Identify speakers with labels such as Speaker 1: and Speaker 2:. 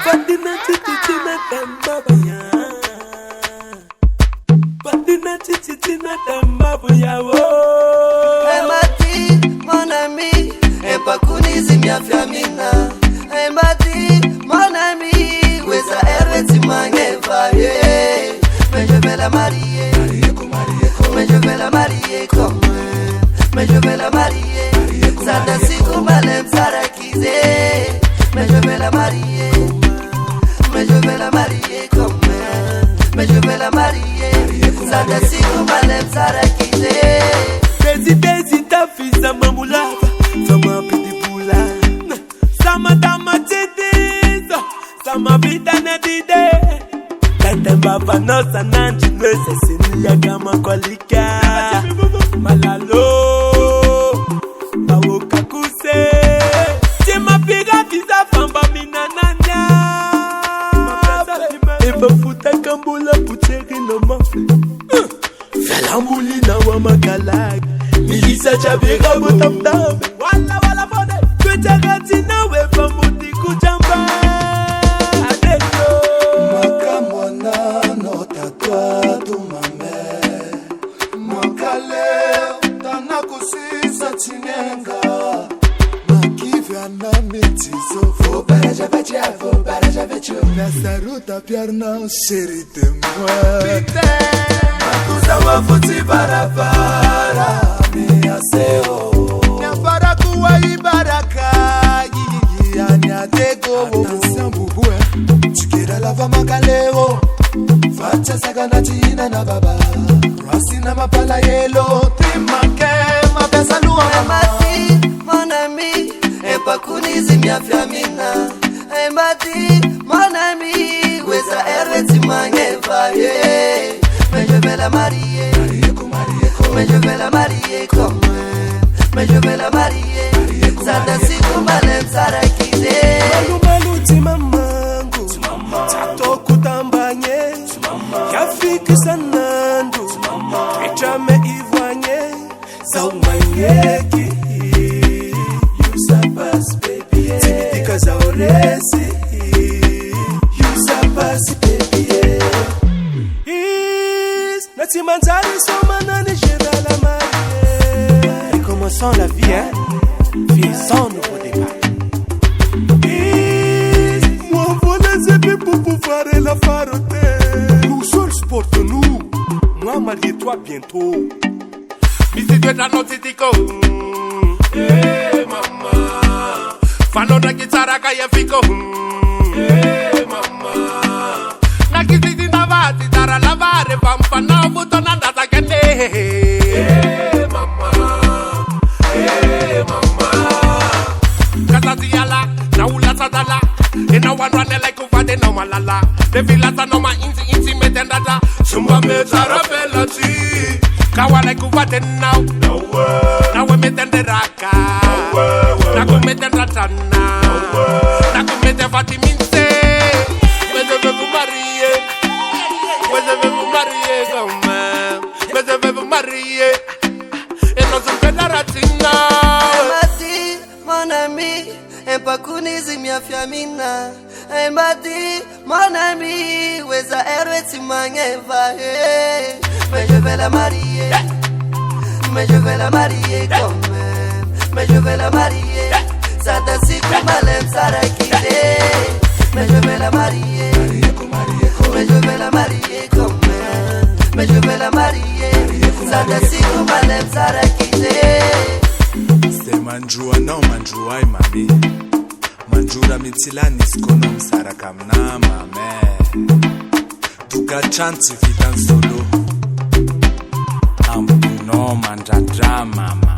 Speaker 1: Patina chichitina tambabaya. Patina chichitina tambabaya.
Speaker 2: Hey Mati, mon ami, et pas Kunizi mia fiamina. Hey Mati, mon ami, weza erwe timangeva, yeah. Mais je vais la marier, mais je vais la marier comme mais je vais la marier. Sada siku malem sarakize, mais je vais la marier, mais je vais la marier comme mais je vais la marier. Sada siku malem sarakize.
Speaker 1: Desi ta fils à ma moulava, sama pidi pula, sama dama chiti, sama vida nedide. Temba vanosa nanji lwese sinia kama kolika malalo mawoka kuse tima piga visa famba minananya eba futa kambula pucheri no mafle fela mulina wa makalak milisa chabega botamdam wala bode kuchagati nawe famuti kujamba
Speaker 3: Nasaruta pierna chérie de moi.
Speaker 2: Makuza wafuti barabara miaseo.
Speaker 3: Nyafara kuwa ibaraka yigi anyadego. Attention boubou chikira lava makaleo. Facha sagana china na baba. Rasina mapala yelo. Timake mapesa luwa
Speaker 2: Mati, mon ami, et pas Kunizi mia fiamina. Hey Mati, mon ami, weza erwe timangeva, yeah. Mais je vais la marier, mais je vais la marier comme mais je vais la marier. Sada siku malem sarakize.
Speaker 1: Malu timamangu, tato kutambanye, yafiki sanandu, echame ivanye, saumanyeki, yusapas baby, timitika zaoresi, yusapas baby. Nati manzari somana ni jeda la marie. Et commençons la vie, hein, vie sans nouveau départ. Moi voilà c'est pour pouvoir la faroter. Nous seuls supportons-nous. Moi mariez-toi bientôt.
Speaker 4: Misi tweta no titiko. Hey mama. Fano na gitara kaya fiko. Hey mama. Na kititi na vati tara lavare pampa na buto na ndata kene. Hey mama. Hey mama. Kasati yala na ula sadala. Ina wanwane like uvade no malala. De vilata no ma inti metendata. Sumba me tarapela ti. Kawa like uvade now. Na we metende raka. Na kumete ratana. Na kumete fatiminse. Weze vevu marie. Weze vevu marie gome. Weze vevu marie. Et non se fait ratina.
Speaker 2: Mati, mon ami, et pas Kunizi mia fiamina. Hey Mati, mon ami, weza erwe timangeva, yeah. Mais je vais la marier, mais je vais la marier comme mais je vais la marier. Sada siku malem sarakize. Mais je vais la marier, mais je vais la marier comme mais je vais la marier. Sada siku malem sarakize.
Speaker 3: C'est manjua no manjua mami. Manjura mitilani skono msaraka mnama me. Duka chanti vitan solo. Ampuno manjadra mama.